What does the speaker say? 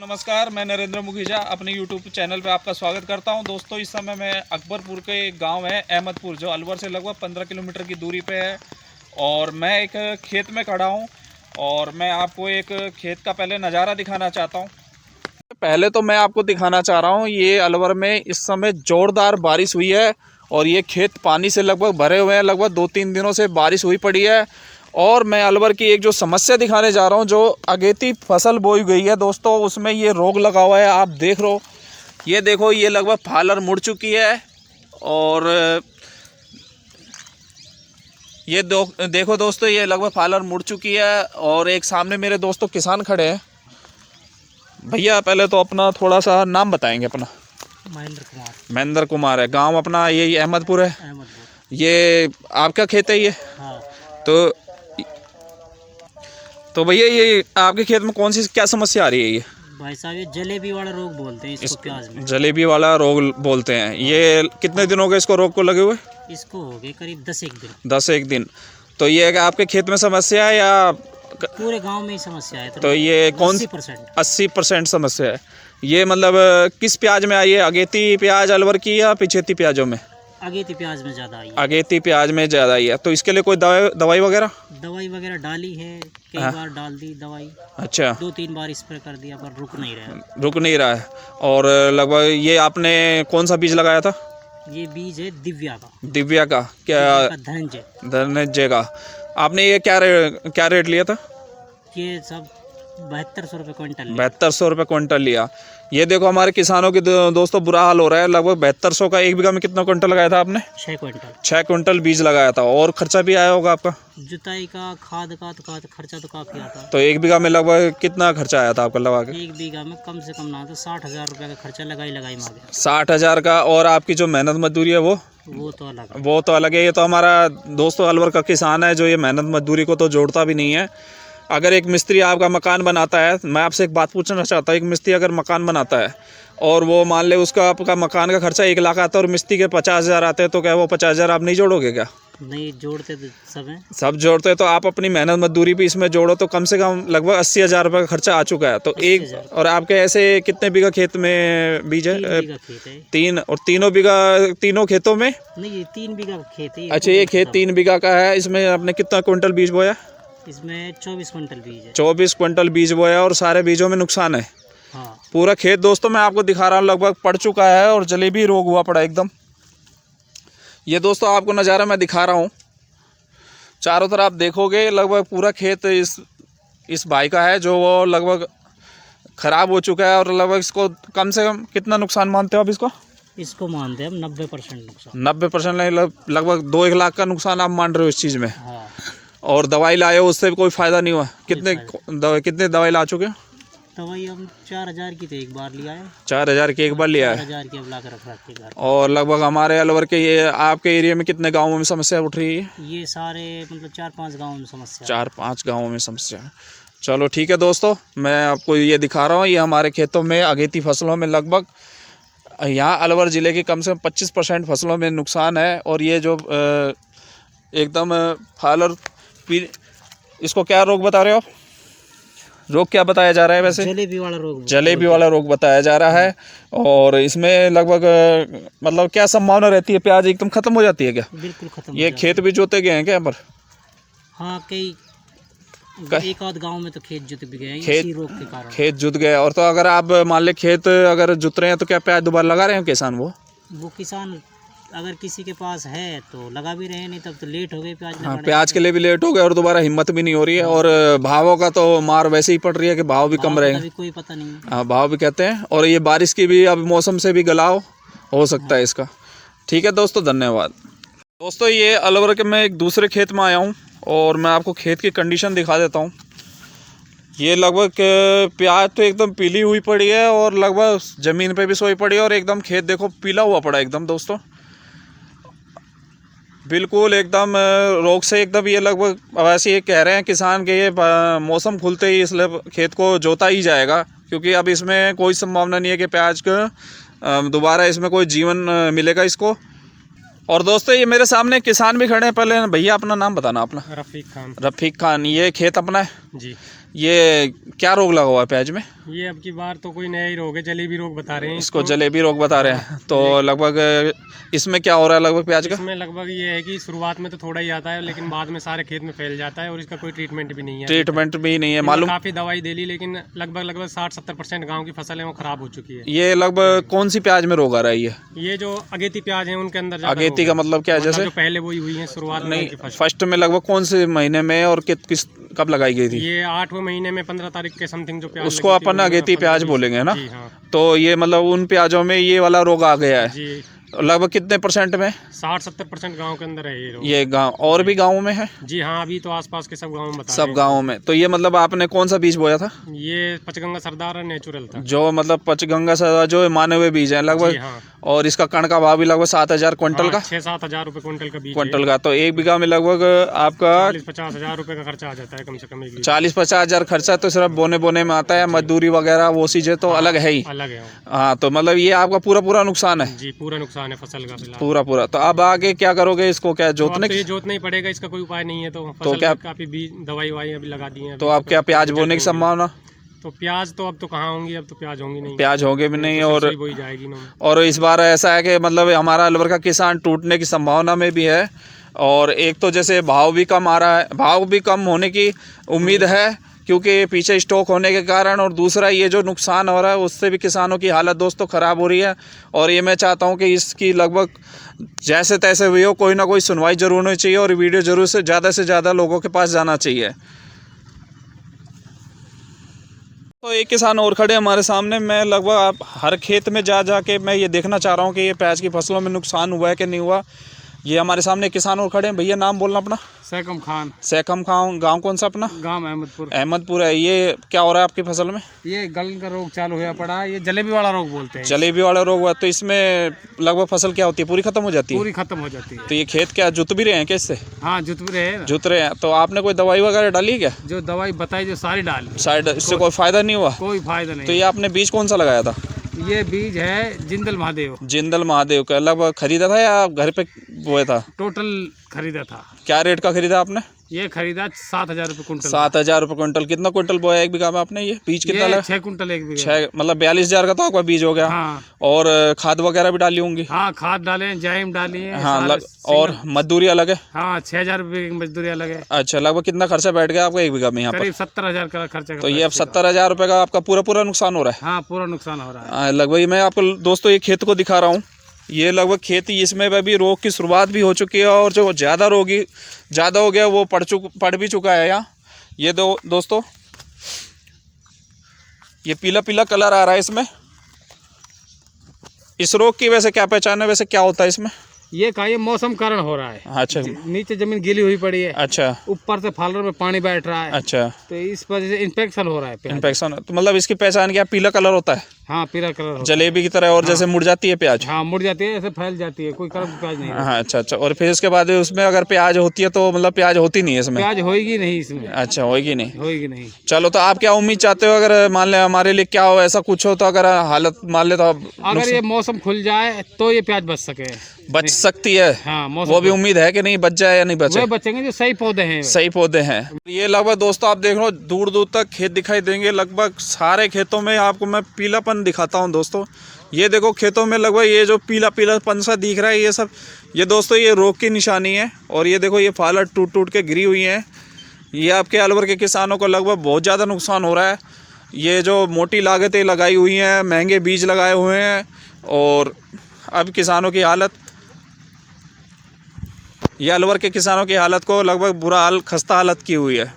नमस्कार, मैं नरेंद्र मुखीजा अपने YouTube चैनल पे आपका स्वागत करता हूं। दोस्तों, इस समय मैं अकबरपुर के एक गांव है अहमदपुर, जो अलवर से लगभग 15 किलोमीटर की दूरी पे है। और मैं एक खेत में खड़ा हूं और मैं आपको एक खेत का पहले नज़ारा दिखाना चाहता हूं। पहले तो मैं आपको दिखाना चाह रहा हूं, ये अलवर में इस समय ज़ोरदार बारिश हुई है और ये खेत पानी से लगभग भरे हुए हैं। लगभग 2-3 दिनों से बारिश हुई पड़ी है। और मैं अलवर की एक जो समस्या दिखाने जा रहा हूँ, जो अगेती फसल बोई गई है दोस्तों, उसमें ये रोग लगा हुआ है। आप देख लो, ये देखो, ये लगभग फालर मुड़ चुकी है। और ये देखो दोस्तों, ये लगभग फालर मुड़ चुकी है। और एक सामने मेरे दोस्तों किसान खड़े हैं। भैया पहले तो अपना थोड़ा सा नाम बताएंगे अपना। महेंद्र कुमार है, गांव अपना यही अहमदपुर है। ये आपका खेत है ये? हाँ। तो भैया ये आपके खेत में कौन सी क्या समस्या आ रही है? ये भाई साहब, ये जलेबी वाला रोग बोलते हैं इसको प्याज में। जलेबी वाला रोग बोलते हैं। ये कितने दिन हो गए इसको रोग को लगे हुए? इसको हो गए करीब 10-1 दिन। 10-1 दिन। तो ये आपके खेत में समस्या है या पूरे गांव में ही समस्या है? तो ये कौन 80% समस्या है। ये मतलब किस प्याज में आई है? अगेती प्याज अलवर की या पिछेती प्याजों में? अगेती प्याज में ज़्यादा आई है। अगेती प्याज में ज़्यादा आई है। तो इसके लिए कोई दवाई वगैरह डाली है, कई बार डाल दी दवाई। अच्छा। 2-3 बार स्प्रे कर दिया पर रुक नहीं रहा है। और लगभग ये आपने कौन सा बीज लगाया था? ये बीज है दिव्या का क्या? धनंजय का। आपने ये क्या रेट लिया था? ये सब 7200 रुपये क्विंटल। 7200 रुपये क्विंटल लिया। ये देखो, हमारे किसानों की दोस्तों बुरा हाल हो रहा है। लगभग 7200 का एक बीघा में कितना क्विंटल लगाया था आपने? 6 क्विंटल। 6 क्विंटल बीज लगाया था। और खर्चा भी आया होगा आपका? जुताई का, खाद का तो खर्चा तो काफ़ी आता। तो एक बीघा में लगभग कितना खर्चा आया था आपका लगा के? एक बीघा में कम से कम ना तो 60,000 रुपये का खर्चा लगाई मांगे। 60,000 का। और आपकी जो मेहनत मजदूरी है वो तो अलग है। ये तो हमारा दोस्तों अलवर का किसान है, जो ये मेहनत मजदूरी को तो जोड़ता भी नहीं है। अगर एक मिस्त्री आपका मकान बनाता है, मैं आपसे एक बात पूछना चाहता हूँ, एक मिस्त्री अगर मकान बनाता है और वो मान ले उसका आपका मकान का खर्चा 1 लाख आता है और मिस्त्री के 50,000 आते हैं, तो क्या वो 50,000 आप नहीं जोड़ोगे क्या? नहीं जोड़ते तो सब जोड़ते। तो आप अपनी मेहनत मजदूरी भी इसमें जोड़ो, तो कम से कम लगभग 80,000 रुपये का खर्चा आ चुका है। तो एक और आपके ऐसे कितने बीघा खेत में बीज है? 3। और तीनों खेतों में? नहीं, 3 बीघा खेत है। अच्छा, ये खेत 3 बीघा का है। इसमें आपने कितना क्विंटल बीज बोया? इसमें 24 क्विंटल बीज है। 24 क्विंटल बीज बोया और सारे बीजों में नुकसान है। हाँ। पूरा खेत दोस्तों मैं आपको दिखा रहा हूँ, लगभग पड़ चुका है और जलेबी रोग हुआ पड़ा एकदम। ये दोस्तों आपको नज़ारा मैं दिखा रहा हूँ, चारों तरफ आप देखोगे लगभग पूरा खेत इस भाई का है, जो वो लगभग ख़राब हो चुका है। और लगभग इसको कम से कम कितना नुकसान मानते हो आप इसको? इसको मानते हैं हम 90% नुकसान। 90% नहीं, लगभग 2-1 लाख का नुकसान आप मान रहे हो इस चीज़ में। हाँ। और दवाई लाए हो, उससे भी कोई फ़ायदा नहीं हुआ? कितने दवाई ला चुके हो? दवाई हम 4,000 की तो एक बार लिया है। 4,000 की एक बार लिया है। 4,000 की अब ला कर रख घर। और लगभग हमारे अलवर के ये आपके एरिया में कितने गाँवों में समस्या उठ रही है? ये सारे मतलब 4-5 गाँवों में समस्या। 4-5 गाँवों में समस्या है। चलो ठीक है दोस्तों, मैं आपको ये दिखा रहा हूँ, ये हमारे खेतों में अगेती फसलों में लगभग यहाँ अलवर ज़िले की कम से कम 25% फसलों में नुकसान है। और ये जो एकदम फालर इसको क्या रोग बता रहे हो आप? रोग क्या बताया जा रहा है वैसे? जलेबी वाला रोग बताया जा रहा है। और इसमें लगभग मतलब क्या संभावना रहती है? प्याज एकदम खत्म हो जाती है क्या? बिल्कुल खत्म। ये खेत भी जोते गए हैं क्या पर? हाँ, एक आध गांव में तो खेत जुत भी गए इसी रोग के कारण। खेत जुत गए। और तो अगर आप मान ले खेत अगर जुत रहे हैं, तो क्या प्याज दोबारा लगा रहे हैं किसान? वो किसान अगर किसी के पास है तो लगा भी रहे हैं, नहीं तब तो लेट हो गए प्याज। हाँ, प्याज के लिए भी लेट हो गए और दोबारा हिम्मत भी नहीं हो रही है। और भावों का तो मार वैसे ही पड़ रही है कि भाव भी कम रहेंगे, कोई पता नहीं। हाँ, भाव भी कहते हैं। और ये बारिश की भी अब मौसम से भी गलाव हो सकता है इसका। ठीक है दोस्तों, धन्यवाद। दोस्तों, ये अलवर के मैं एक दूसरे खेत में आया हूँ और मैं आपको खेत की कंडीशन दिखा देता हूँ। ये लगभग प्याज तो एकदम पीली हुई पड़ी है और लगभग ज़मीन पे भी सोई पड़ी है। और एकदम खेत देखो पीला हुआ पड़ा एकदम दोस्तों, बिल्कुल एकदम रोग से एकदम। ये लगभग वैसे ये कह रहे हैं किसान के, ये मौसम खुलते ही इसलिए खेत को जोता ही जाएगा, क्योंकि अब इसमें कोई संभावना नहीं है कि प्याज का दोबारा इसमें कोई जीवन मिलेगा इसको। और दोस्तों, ये मेरे सामने किसान भी खड़े हैं। पहले भैया अपना नाम बताना अपना। रफ़ीक खान। रफ़ीक खान, ये खेत अपना है जी। ये क्या रोग लगा हुआ है प्याज में? ये अब की बार तो कोई नया ही रोग है, जलेबी रोग बता रहे हैं इसको जलेबी रोग बता रहे हैं। तो लगभग इसमें क्या हो रहा है लगभग प्याज का? इसमें लगभग ये है कि शुरुआत में तो थोड़ा ही आता है, लेकिन बाद में सारे खेत में फैल जाता है और इसका कोई ट्रीटमेंट भी नहीं है। ट्रीटमेंट भी नहीं है मालूम? काफी दवाई दे ली, लेकिन लगभग 60-70% गाँव की फसल है वो खराब हो चुकी है। ये लगभग कौन सी प्याज में रोग आ रहा है? ये जो अगेती प्याज है उनके अंदर। अगेती का मतलब क्या है? जैसे पहले वही हुई है शुरुआत नहीं, फर्स्ट में लगभग कौन से महीने में और किस कब लगाई गई थी? ये 8वें महीने में 15 तारीख के समथिंग जो प्याज, उसको अपन अगेती प्याज बोलेंगे ना। हाँ। तो ये मतलब उन प्याजों में ये वाला रोग आ गया है जी। लगभग कितने परसेंट में? 60-70% गांव के अंदर है ये रोग। ये गांव और भी गाँव में है? जी हाँ, अभी तो आसपास के सब गाँव में बता सब गाँव में। तो ये मतलब आपने कौन सा बीज बोया था? ये पचगंगा सरदार है, नेचुरल था। जो मतलब पचगंगा सरदार जो माने हुए बीज है लगभग। हाँ। और इसका कण का भाव भी लगभग 7,000 क्विंटल का। 6-7 हज़ार रुपए क्विंटल का बीज। क्विंटल का तो 1 बीघा में लगभग आपका 40-50 हज़ार रुपए का खर्चा आ जाता है कम से कम। 40-50 हज़ार खर्चा तो सिर्फ बोने में आता है। मजदूरी वगैरह वो चीजें तो अलग है ही। अलग है। हाँ, तो मतलब ये आपका पूरा नुकसान है। जी, पूरा नुकसान है फसल का फिलहाल। पूरा। तो अब आगे क्या करोगे इसको? क्या जोतने? तो ये जोतना ही पड़ेगा, इसका कोई उपाय नहीं है। तो क्या काफी बीज दवाई अभी लगा दी है। तो अब क्या प्याज बोने की संभावना? तो प्याज तो अब तो कहाँ होंगी, अब तो प्याज होंगी नहीं। प्याज होंगे भी नहीं। और वही जाएगी ना। और इस बार ऐसा है कि मतलब हमारा अलवर का किसान टूटने की संभावना में भी है। और एक तो जैसे भाव भी कम आ रहा है, भाव भी कम होने की उम्मीद है क्योंकि पीछे स्टॉक होने के कारण। और दूसरा ये जो नुकसान हो रहा है उससे भी किसानों की हालत दोस्तों ख़राब हो रही है। और ये मैं चाहता हूँ कि इसकी लगभग जैसे तैसे भी हो कोई ना कोई सुनवाई जरूर होनी चाहिए और वीडियो जरूर से ज़्यादा लोगों के पास जाना चाहिए। तो एक किसान और खड़े हमारे सामने। मैं लगभग आप हर खेत में जा के मैं ये देखना चाह रहा हूँ कि ये प्याज की फसलों में नुकसान हुआ है कि नहीं हुआ। ये हमारे सामने किसान और खड़े हैं। भैया नाम बोलना अपना? सैकम खान। सैकम खान। गांव कौन सा अपना? गांव अहमदपुर। अहमदपुर है। ये क्या हो रहा है आपकी फसल में? ये गलन का रोग चालू हुआ पड़ा है, ये जलेबी वाला रोग बोलते हैं। जलेबी वाला रोग हुआ। तो इसमें लगभग फसल क्या होती है? पूरी खत्म हो जाती है? पूरी खत्म हो जाती है। तो ये खेत क्या जुत भी रहे हैं? कैसे हाँ, जुत भी रहे। जुत रहे हैं। तो आपने कोई दवाई वगैरह डाली क्या? जो दवाई बताई जो सारी डाली साइड, इससे कोई फायदा नहीं हुआ? कोई फायदा नहीं। तो ये आपने बीज कौन सा लगाया था? ये बीज है जिंदल महादेव। जिंदल महादेव का लगभग खरीदा था या घर पे बोया था? टोटल खरीदा था। क्या रेट का खरीदा आपने? ये खरीदा 7,000 रुपये कुंटल। 7,000 रुपये क्विंटल। कितना क्विंटल बोया 1 बीघा में आपने? ये बीज कितना लगा? 6 कुंटल 1 बीघा। 6 मतलब 42,000 का तो आपका बीज हो गया। हाँ। और खाद वगैरह भी डाली होंगी? हाँ, खाद डाले, जाइम डाली है। हाँ और मजदूरी अलग है? हाँ, 6,000 रुपये की मजदूरी अलग है। अच्छा, लगभग कितना खर्चा बैठ गया आपका 1 बीघा में यहाँ पर? करीब 70,000 का खर्चा। तो ये अब 70,000 रुपये का आपका पूरा नुकसान हो रहा है? हाँ, पूरा नुकसान हो रहा है। लगभग मैं आपको दोस्तों ये खेत को दिखा रहा हूँ। ये लगभग खेती इसमें अभी रोग की शुरुआत भी हो चुकी है और जो ज़्यादा हो गया वो पड़ भी चुका है यहाँ। ये दोस्तों ये पीला कलर आ रहा है इसमें। इस रोग की वैसे क्या पहचान है? वैसे क्या होता है इसमें? ये मौसम कारण हो रहा है। अच्छा। नीचे जमीन गीली हुई पड़ी है। अच्छा। ऊपर से फालर में पानी बैठ रहा है। अच्छा। तो इस वजह से इन्फेक्शन हो रहा है। इन्फेक्शन। तो मतलब इसकी पहचान क्या? पीला कलर होता है? हाँ, पीला कलर होता जलेबी की तरह। और जैसे मुड़ जाती है प्याज? हाँ, मुड़ जाती है, ऐसे फैल जाती है, कोई कलर प्याज नहीं। हाँ, अच्छा। और फिर इसके बाद उसमें अगर प्याज होती है तो मतलब प्याज होती नहीं है इसमें? प्याज होगी नहीं इसमें। अच्छा, होगी नहीं। चलो, तो आप क्या उम्मीद चाहते हो? अगर मान ले हमारे लिए क्या हो, ऐसा कुछ हो तो अगर हालत मान ले तो अगर ये मौसम खुल जाए तो ये प्याज बच सकती है। हाँ, वो भी उम्मीद है कि नहीं बच जाए या नहीं बचे? वो बचेंगे जो सही पौधे हैं। ये लगभग दोस्तों आप देख लो दूर तक खेत दिखाई देंगे। लगभग सारे खेतों में आपको मैं पीलापन दिखाता हूँ दोस्तों। ये देखो खेतों में लगभग ये जो पीलापन सा दिख रहा है ये सब, ये दोस्तों ये रोग की निशानी है। और ये देखो ये फालर टूट के गिरी हुई हैं। ये आपके अलवर के किसानों को लगभग बहुत ज़्यादा नुकसान हो रहा है। ये जो मोटी लागतें लगाई हुई हैं, महंगे बीज लगाए हुए हैं और अब किसानों की हालत, ये अलवर के किसानों की हालत को लगभग बुरा हाल खस्ता हालत की हुई है।